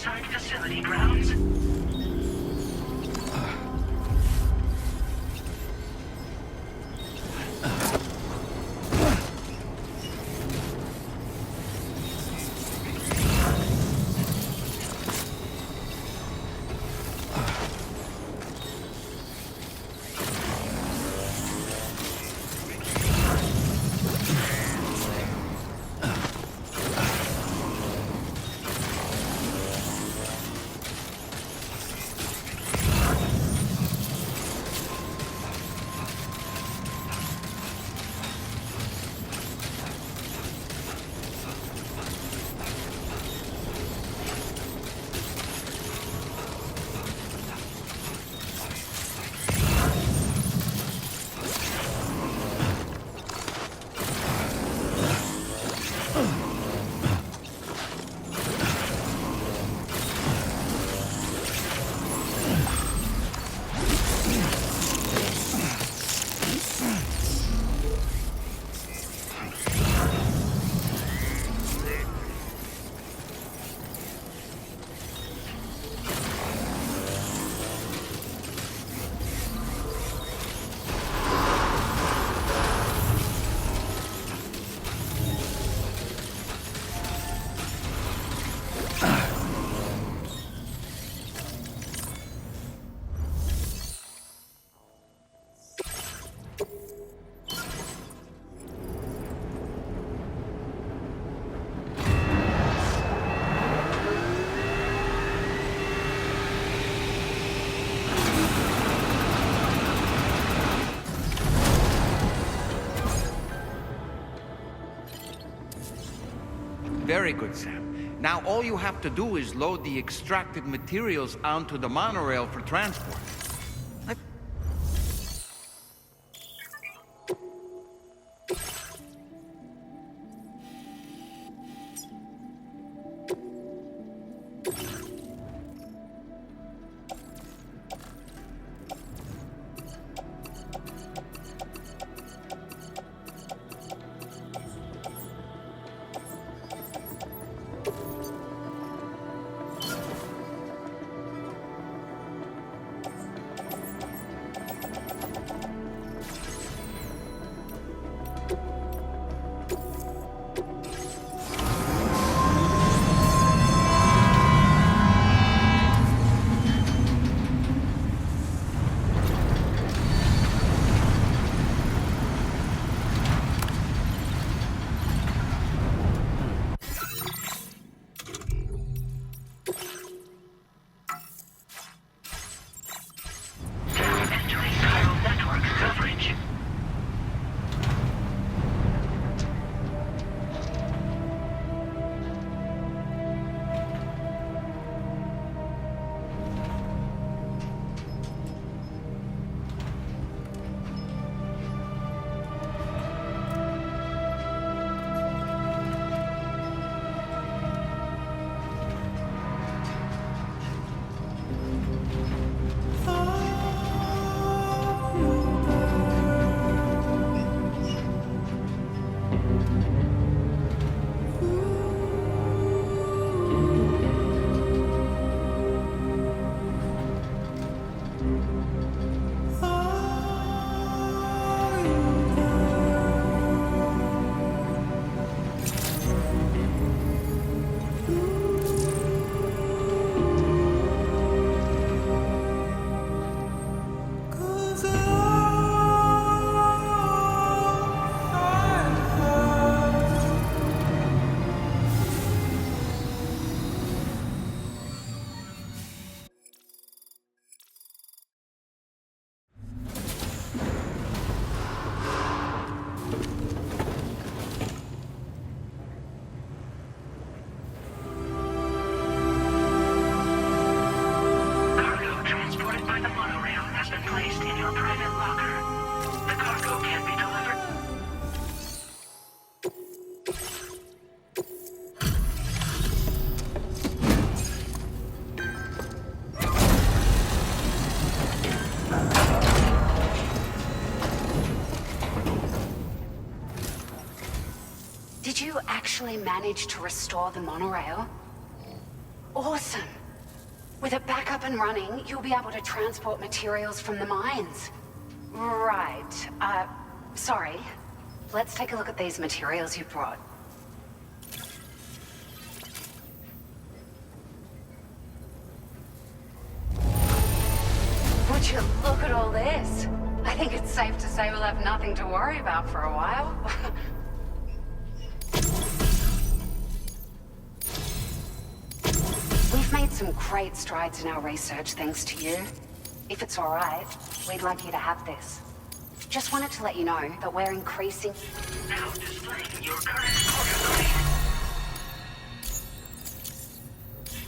inside facility grounds. Very good, Sam. Now all you have to do is load the extracted materials onto the monorail for transport. Did you actually manage to restore the monorail? Awesome. With it back up and running, you'll be able to transport materials from the mines. Right. Sorry. Let's take a look at these materials you brought. Would you look at all this? I think it's safe to say we'll have nothing to worry about for a while. We've made some great strides in our research thanks to you. If it's all right, we'd like you to have this. Just wanted to let you know that we're increasing... Now displaying your current portability.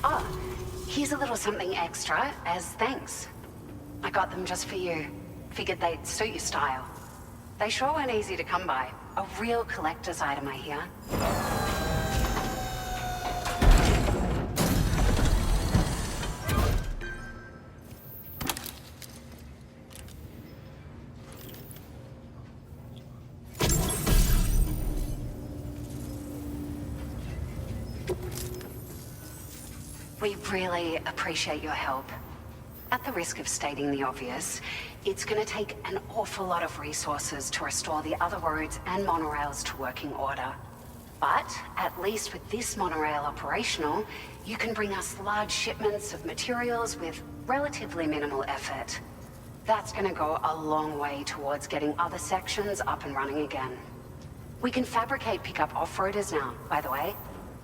Oh, here's a little something extra as thanks. I got them just for you. Figured they'd suit your style. They sure weren't easy to come by. A real collector's item, I hear. We really appreciate your help. At the risk of stating the obvious, it's gonna take an awful lot of resources to restore the other roads and monorails to working order. But at least with this monorail operational, you can bring us large shipments of materials with relatively minimal effort. That's gonna go a long way towards getting other sections up and running again. We can fabricate pickup off-roaders now, by the way.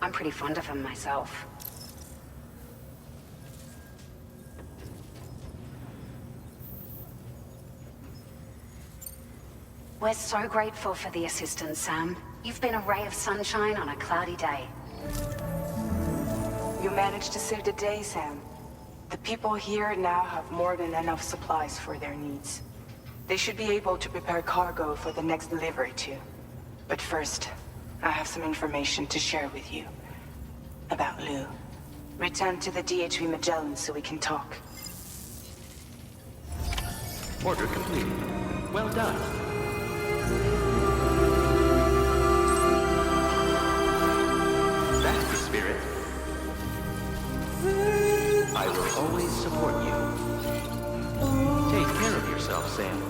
I'm pretty fond of them myself. We're so grateful for the assistance, Sam. You've been a ray of sunshine on a cloudy day. You managed to save the day, Sam. The people here now have more than enough supplies for their needs. They should be able to prepare cargo for the next delivery too. But first, I have some information to share with you. About Lou. Return to the DHV Magellan so we can talk. Order completed. Well done. That's the spirit. I will always support you. Take care of yourself, Sam.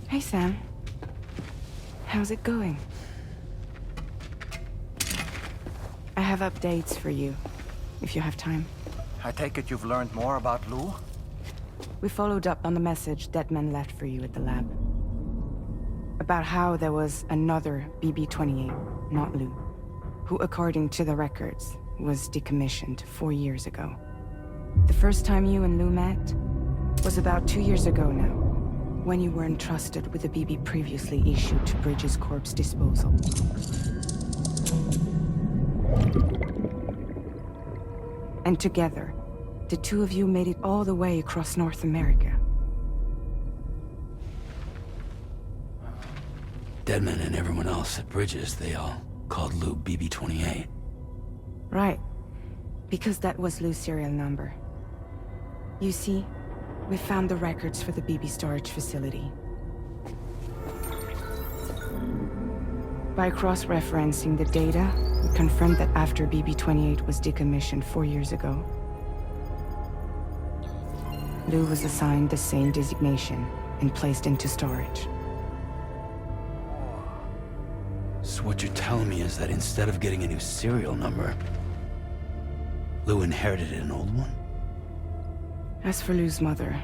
Hey, Sam. How's it going? I have updates for you, if you have time. I take it you've learned more about Lou? We followed up on the message Deadman left for you at the lab. About how there was another BB-28, not Lou, who, according to the records, was decommissioned 4 years ago. The first time you and Lou met was about 2 years ago now, when you were entrusted with the BB previously issued to Bridges Corp's disposal. And together, the two of you made it all the way across North America. Deadman and everyone else at Bridges, they all called Lou BB-28. Right, because that was Lou's serial number. You see, we found the records for the BB storage facility. By cross-referencing the data, we confirmed that after BB-28 was decommissioned 4 years ago, Lou was assigned the same designation and placed into storage. So what you're telling me is that instead of getting a new serial number, Lou inherited an old one? As for Lou's mother,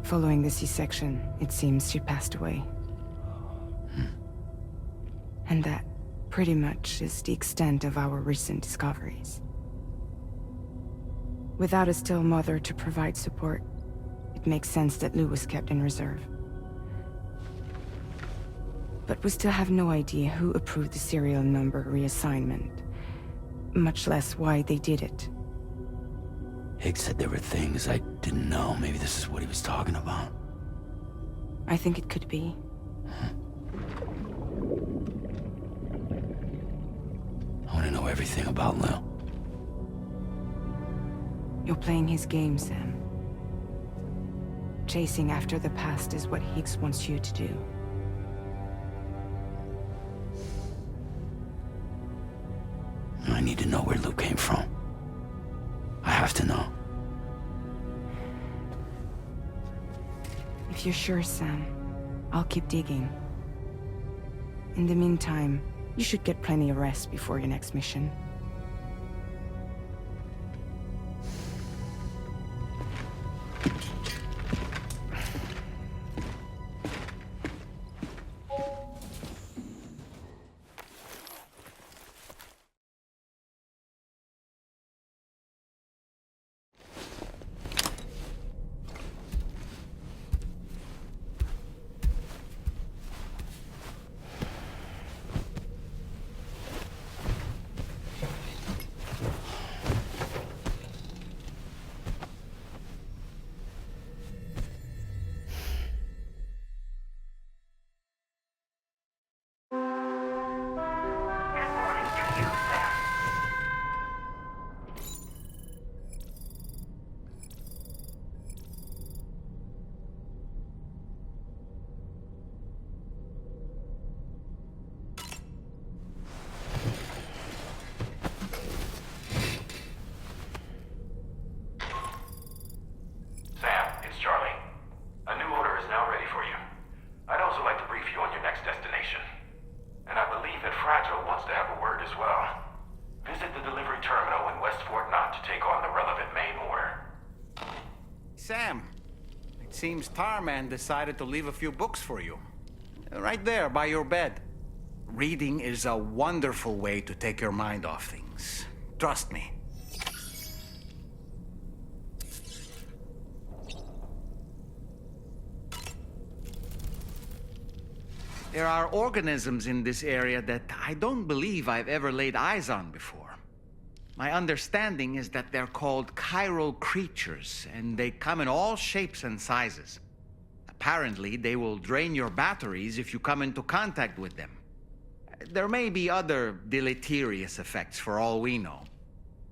following the C-section, it seems she passed away. And that, pretty much, is the extent of our recent discoveries. Without a still mother to provide support, it makes sense that Lou was kept in reserve. But we still have no idea who approved the serial number reassignment, much less why they did it. Higgs said there were things I didn't know. Maybe this is what he was talking about. I think it could be. I want to know everything about Lou. You're playing his game, Sam. Chasing after the past is what Higgs wants you to do. I need to know where Lou came from. I have to know. If you're sure, Sam, I'll keep digging. In the meantime, you should get plenty of rest before your next mission. Sam, it's Charlie. A new order is now ready for you. I'd also like to brief you on your next destination. And I believe that Fragile wants to have a word as well. Visit the delivery terminal in West Fort Knott to take on the relevant main order. Sam, it seems Tarman decided to leave a few books for you. Right there, by your bed. Reading is a wonderful way to take your mind off things. Trust me. There are organisms in this area that I don't believe I've ever laid eyes on before. My understanding is that they're called chiral creatures, and they come in all shapes and sizes. Apparently, they will drain your batteries if you come into contact with them. There may be other deleterious effects for all we know.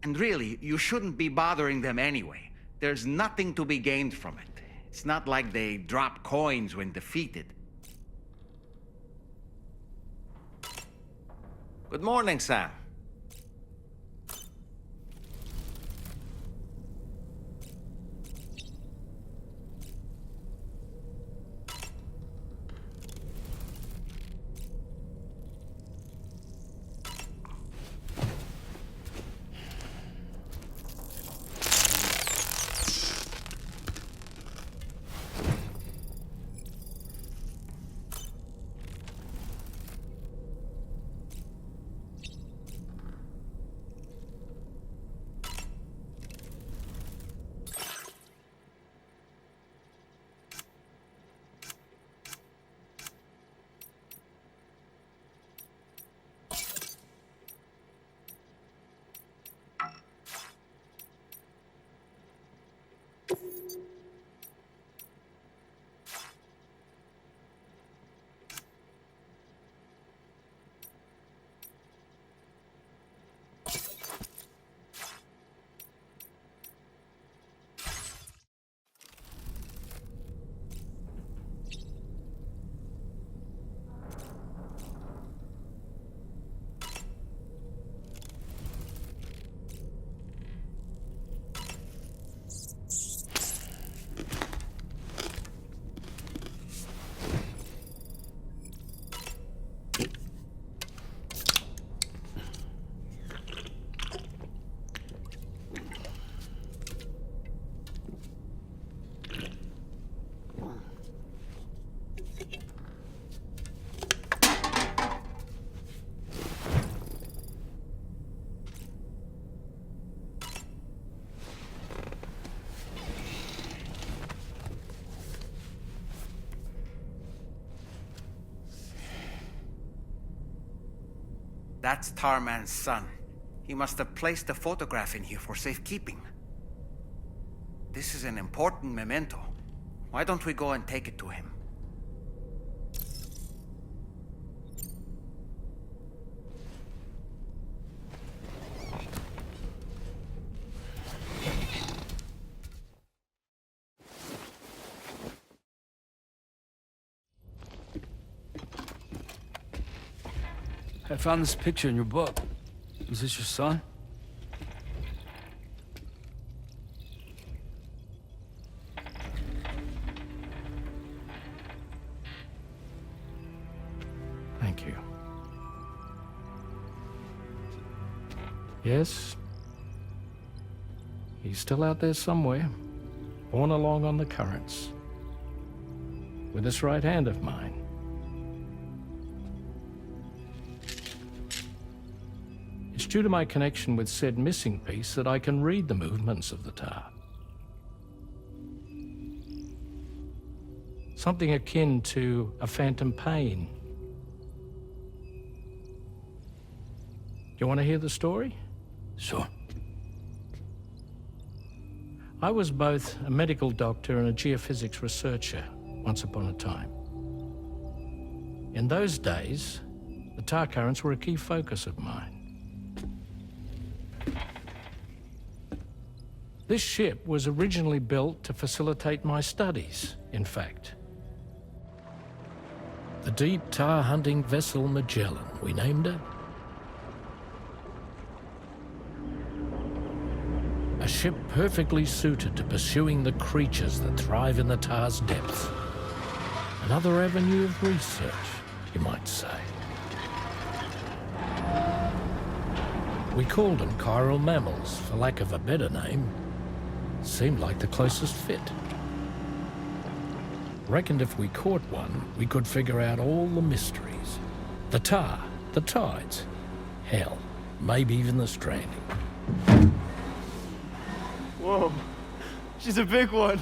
And really, you shouldn't be bothering them anyway. There's nothing to be gained from it. It's not like they drop coins when defeated. Good morning, Sam. That's Tarman's son. He must have placed the photograph in here for safekeeping. This is an important memento. Why don't we go and take it to him? I found this picture in your book. Is this your son? Thank you. Yes. He's still out there somewhere, borne along on the currents. With this right hand of mine. It's due to my connection with said missing piece that I can read the movements of the tar. Something akin to a phantom pain. You want to hear the story? Sure. I was both a medical doctor and a geophysics researcher once upon a time. In those days, the tar currents were a key focus of mine. This ship was originally built to facilitate my studies, in fact. The deep tar hunting vessel Magellan, we named it. A ship perfectly suited to pursuing the creatures that thrive in the tar's depths. Another avenue of research, you might say. We called them chiral mammals, for lack of a better name. Seemed like the closest fit. Reckoned if we caught one, we could figure out all the mysteries. The tar, the tides, hell, maybe even the stranding. Whoa, she's a big one.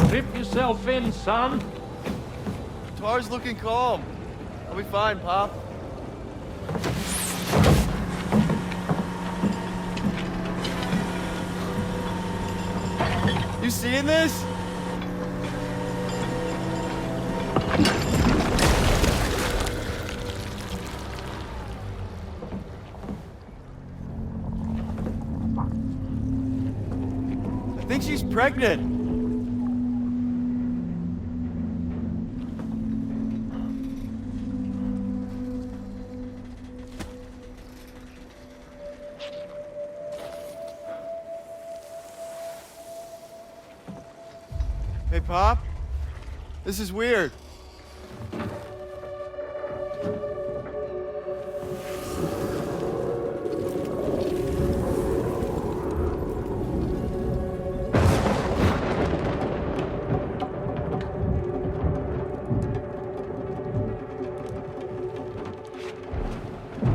Strip yourself in, son. Tar's looking calm. I'll be fine, Pop. You seeing this? I think she's pregnant. Hey, Pop. This is weird.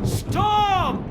Storm!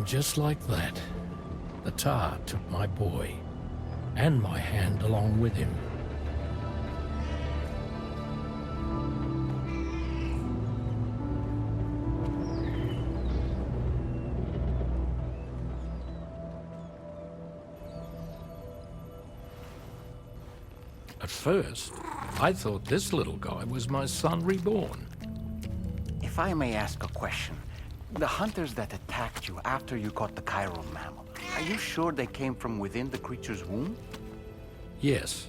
And just like that, the tar took my boy, and my hand along with him. At first, I thought this little guy was my son reborn. If I may ask a question, the hunters that attacked you after you caught the chiral mammal, are you sure they came from within the creature's womb? Yes.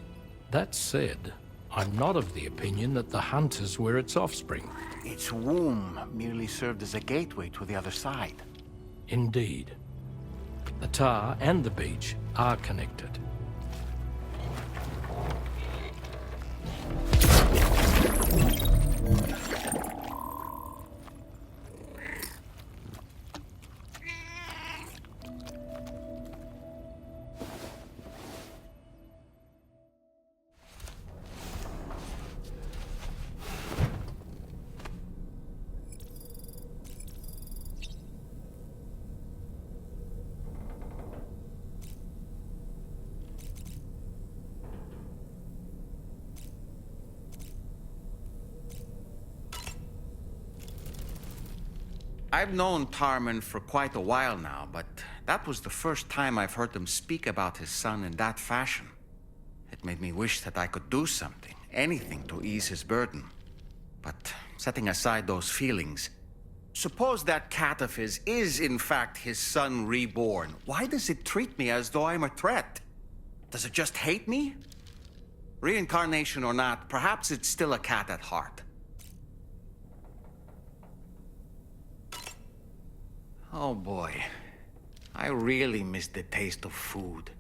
That said, I'm not of the opinion that the hunters were its offspring. Its womb merely served as a gateway to the other side. Indeed. The tar and the beach are connected. I've known Tarman for quite a while now, but that was the first time I've heard him speak about his son in that fashion. It made me wish that I could do something, anything to ease his burden. But setting aside those feelings, suppose that cat of his is in fact his son reborn. Why does it treat me as though I'm a threat? Does it just hate me? Reincarnation or not, perhaps it's still a cat at heart. Oh boy, I really miss the taste of food.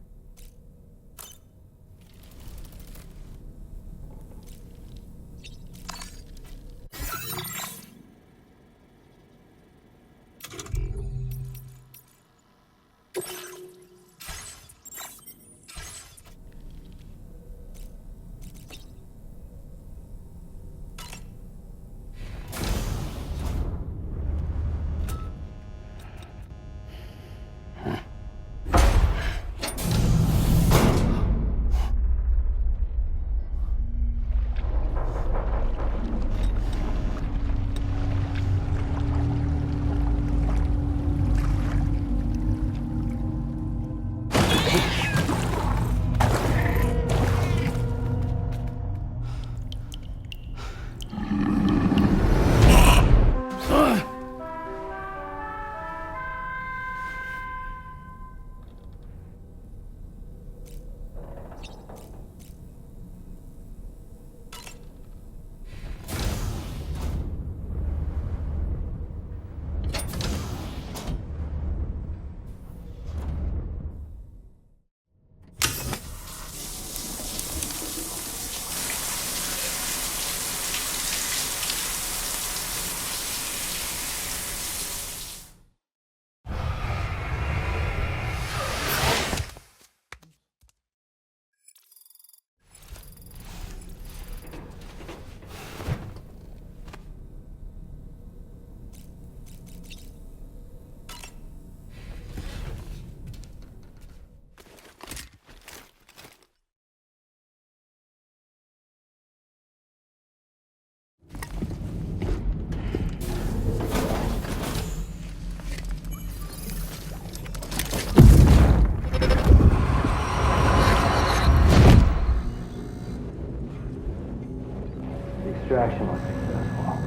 Extraction was successful.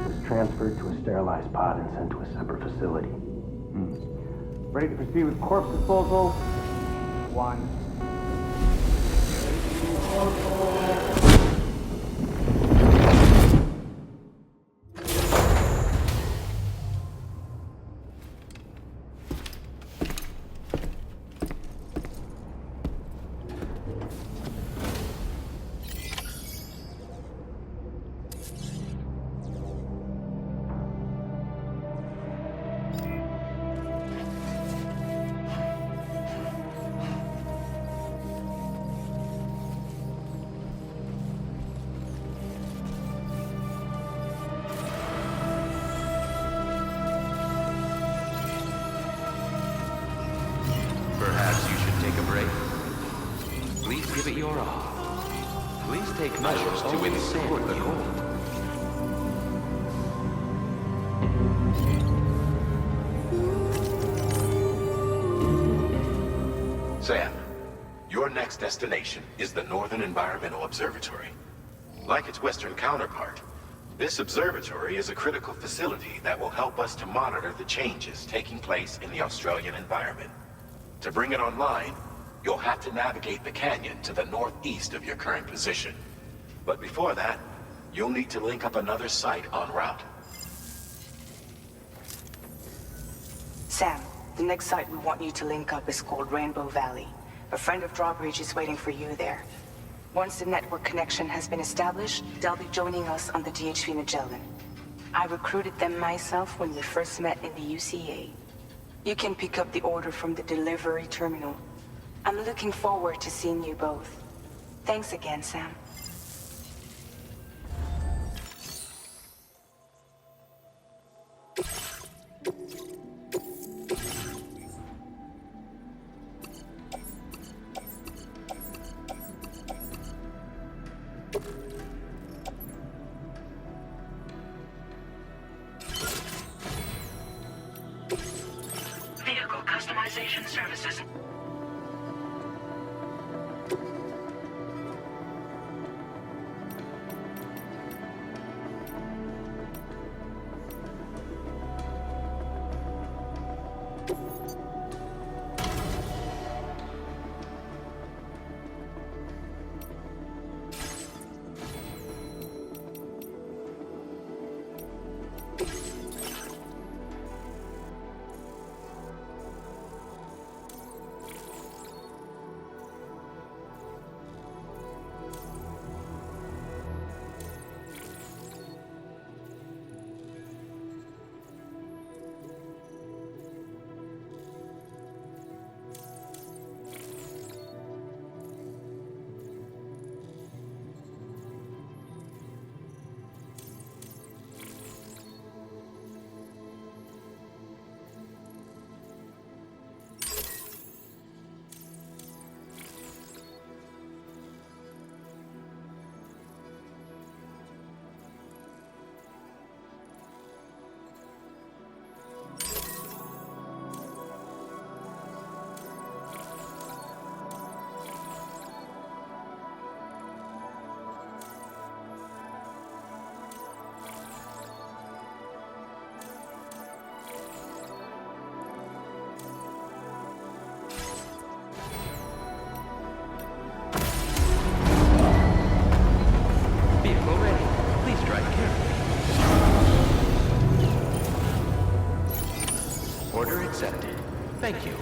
It was transferred to a sterilized pod and sent to a separate facility. Ready to proceed with corpse disposal? 1. Please take measures to withstand the cold. Sam, your next destination is the Northern Environmental Observatory. Like its Western counterpart, this observatory is a critical facility that will help us to monitor the changes taking place in the Australian environment. To bring it online, you'll have to navigate the canyon to the northeast of your current position. But before that, you'll need to link up another site en route. Sam, the next site we want you to link up is called Rainbow Valley. A friend of Drawbridge is waiting for you there. Once the network connection has been established, they'll be joining us on the DHV Magellan. I recruited them myself when we first met in the UCA. You can pick up the order from the delivery terminal. I'm looking forward to seeing you both. Thanks again, Sam. Vehicle customization services. Vehicle ready. Please drive carefully. Order accepted. Thank you.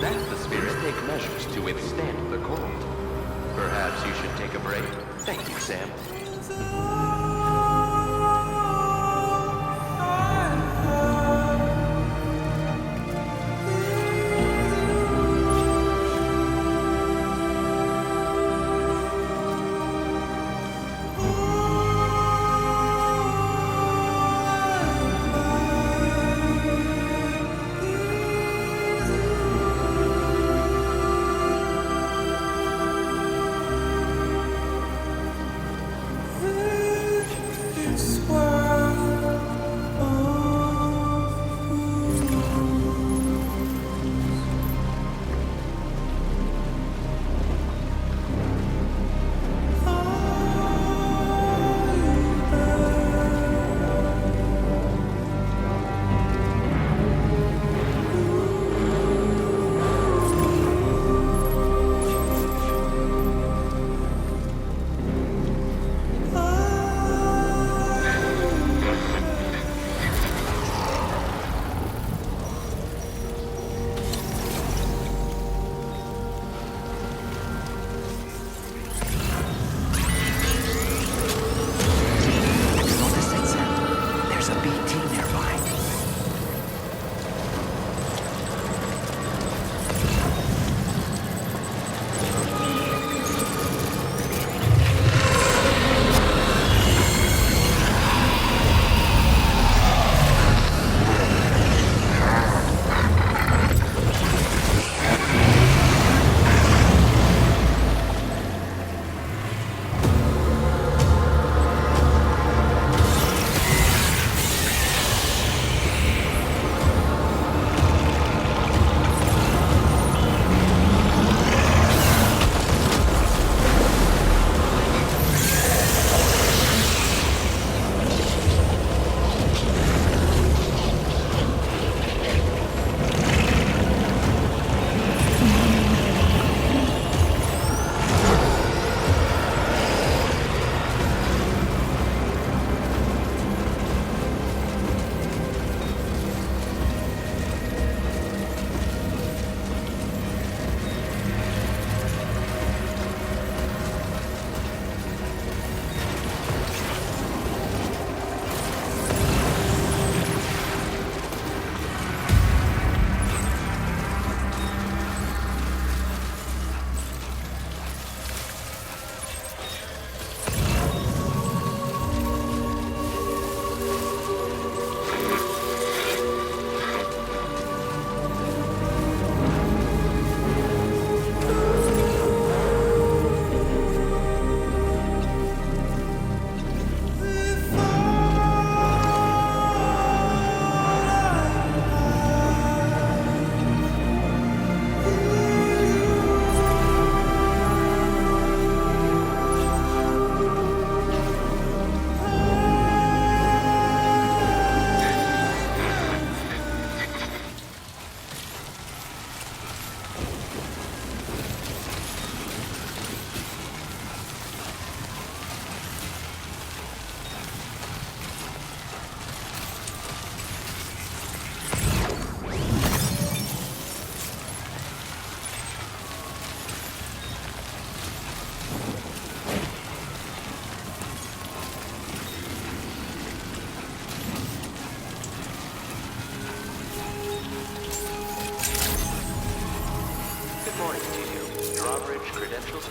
That's the spirit. Take measures to withstand the cold. Perhaps you should take a break. Thank you, Sam.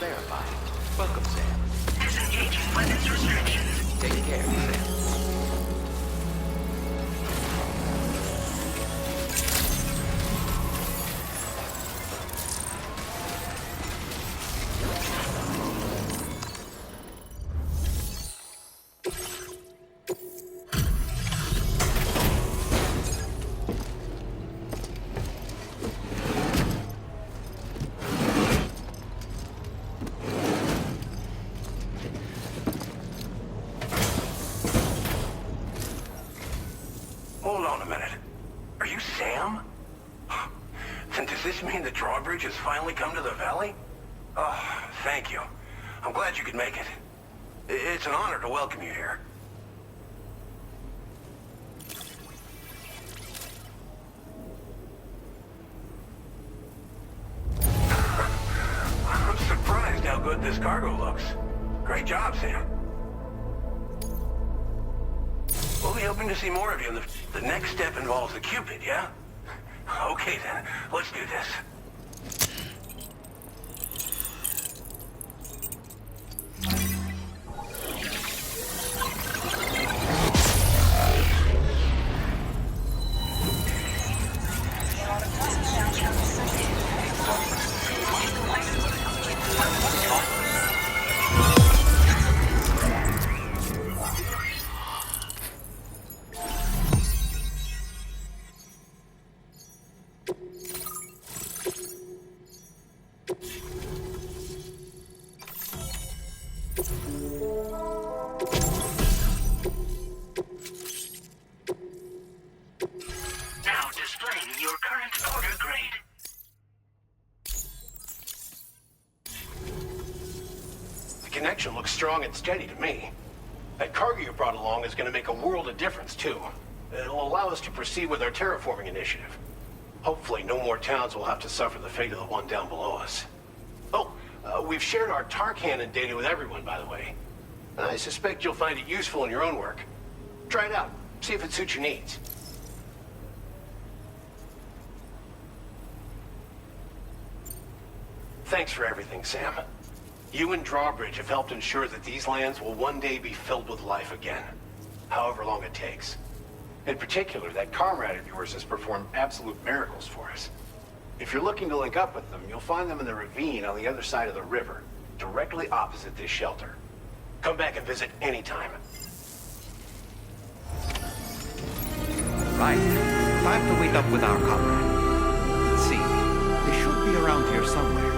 verified. Welcome, Sam. Disengaging weapons restrictions. Take care, Sam. Hold on a minute. Are you Sam? And does this mean the drawbridge has finally come to the valley? Oh, thank you. I'm glad you could make it. It's an honor to welcome you here. I'm surprised how good this cargo looks. Great job, Sam. We'll be hoping to see more of you. The next step involves the Cupid, yeah? Okay then, let's do this. Now displaying your current order grade. The connection looks strong and steady to me. That cargo you brought along is going to make a world of difference, too. It'll allow us to proceed with our terraforming initiative. Hopefully, no more towns will have to suffer the fate of the one down below us. Oh, we've shared our tar cannon data with everyone, by the way. I suspect you'll find it useful in your own work. Try it out. See if it suits your needs. Thanks for everything, Sam. You and Drawbridge have helped ensure that these lands will one day be filled with life again, however long it takes. In particular, that comrade of yours has performed absolute miracles for us. If you're looking to link up with them, you'll find them in the ravine on the other side of the river, directly opposite this shelter. Come back and visit anytime. Right. Time to meet up with our comrade. Let's see. They should be around here somewhere.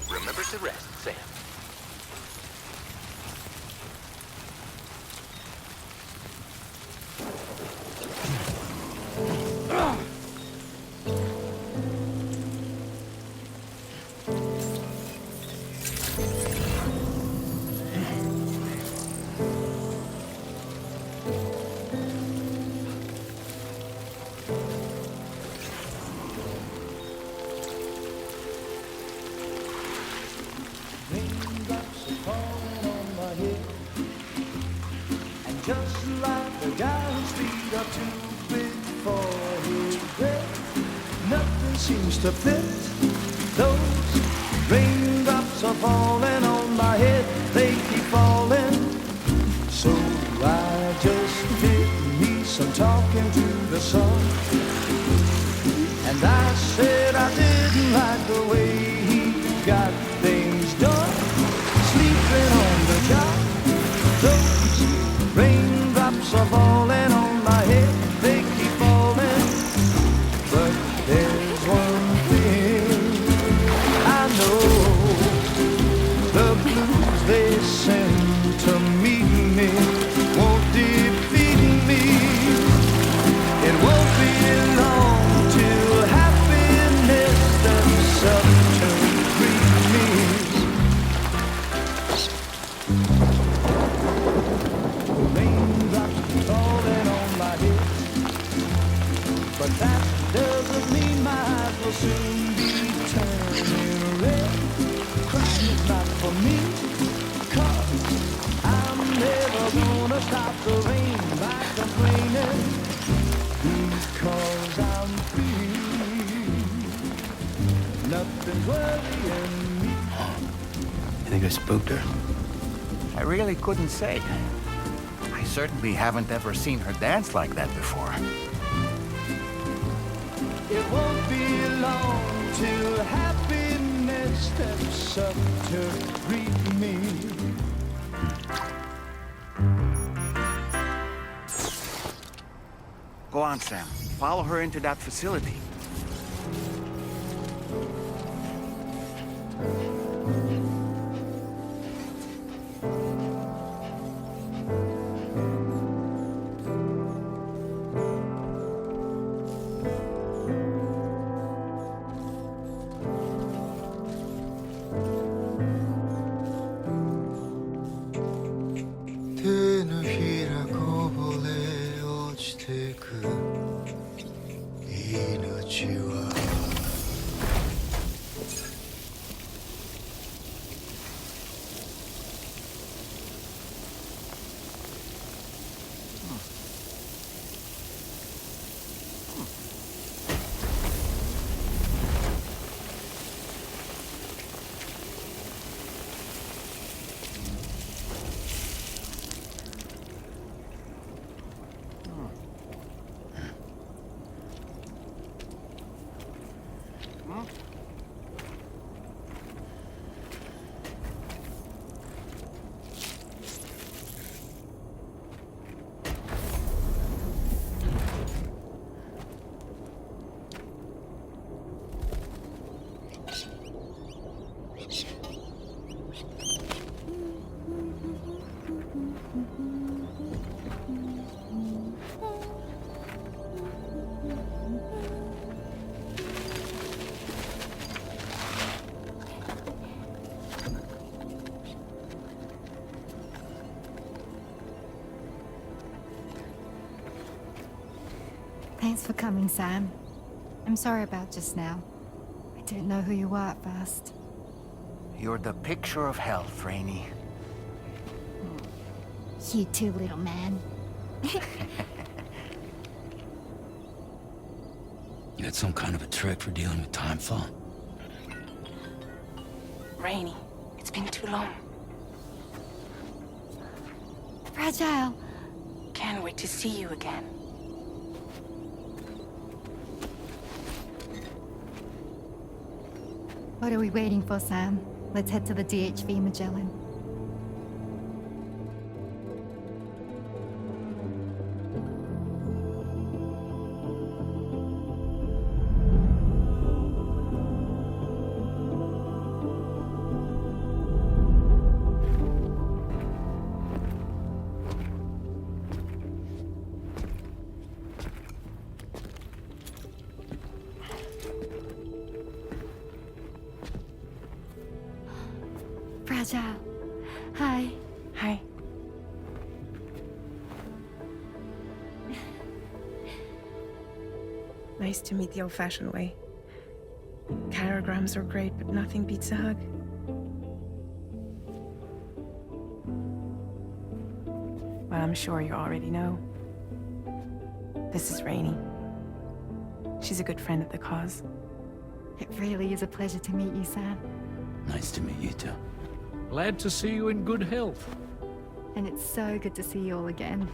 Remember to rest, Sam. Raindrops are falling on my head, and just like the guy whose feet are too big for his bed, nothing seems to fit. Those raindrops are falling on my head, they keep falling. So I just did me some talking to the sun, and I said I didn't like the way he got things done. Sleeping on the job, those raindrops are falling on my head, they keep falling. But there's one thing I know, but that doesn't mean my eyes will soon be turning red. Crying is not for me, 'cause I'm never gonna stop the rain by complaining, because I'm free. Nothing's worrying me. You think I spooked her? I really couldn't say. I certainly haven't ever seen her dance like that before. It won't be long till happiness steps up to greet me. Go on, Sam. Follow her into that facility. Thanks for coming, Sam. I'm sorry about just now. I didn't know who you were at first. You're the picture of health, Rainey. You too, little man. You had some kind of a trick for dealing with timefall? Rainey, it's been too long. Fragile. Can't wait to see you again. What are we waiting for, Sam? Let's head to the DHV Magellan. Fragile. Hi. Hi. Nice to meet the old-fashioned way. Carograms are great, but nothing beats a hug. Well, I'm sure you already know. This is Rainey. She's a good friend of the cause. It really is a pleasure to meet you, Sam. Nice to meet you too. Glad to see you in good health. And it's so good to see you all again.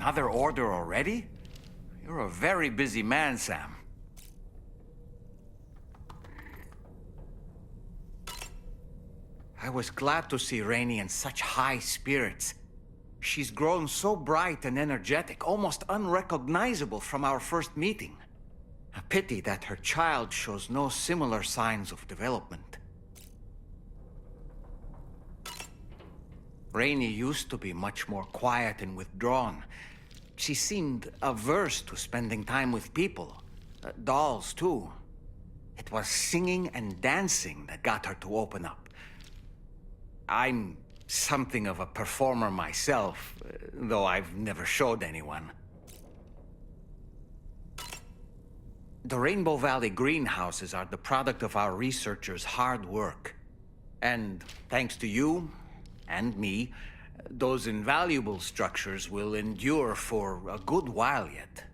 Another order already? You're a very busy man, Sam. I was glad to see Rainey in such high spirits. She's grown so bright and energetic, almost unrecognizable from our first meeting. A pity that her child shows no similar signs of development. Rainey used to be much more quiet and withdrawn. She seemed averse to spending time with people. Dolls, too. It was singing and dancing that got her to open up. I'm something of a performer myself, though I've never showed anyone. The Rainbow Valley greenhouses are the product of our researchers' hard work. And thanks to you and me, those invaluable structures will endure for a good while yet.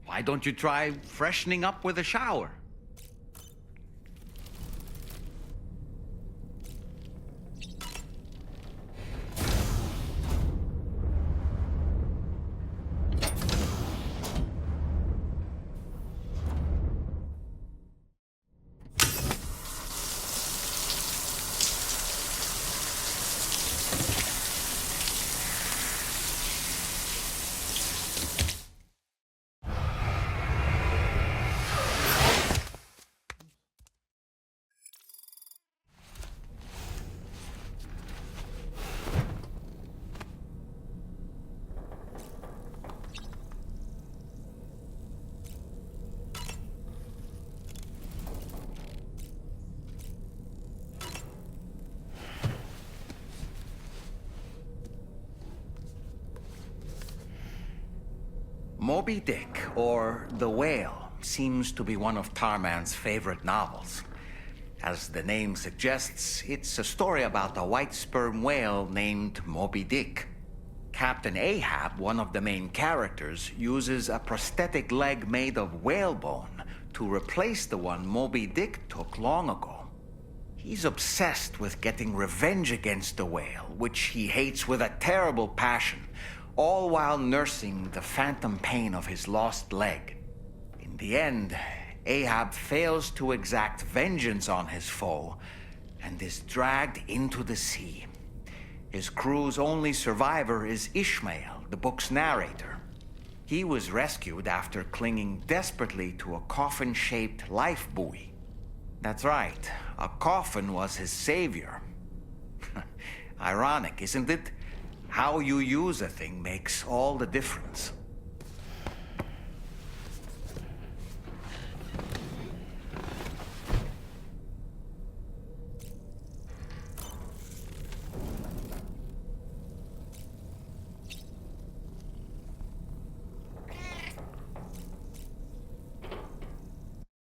Why don't you try freshening up with a shower? Moby Dick, or The Whale, seems to be one of Tarman's favorite novels. As the name suggests, it's a story about a white sperm whale named Moby Dick. Captain Ahab, one of the main characters, uses a prosthetic leg made of whalebone to replace the one Moby Dick took long ago. He's obsessed with getting revenge against the whale, which he hates with a terrible passion, all while nursing the phantom pain of his lost leg. In the end, Ahab fails to exact vengeance on his foe and is dragged into the sea. His crew's only survivor is Ishmael, the book's narrator. He was rescued after clinging desperately to a coffin-shaped life buoy. That's right, a coffin was his savior. Ironic, isn't it? How you use a thing makes all the difference.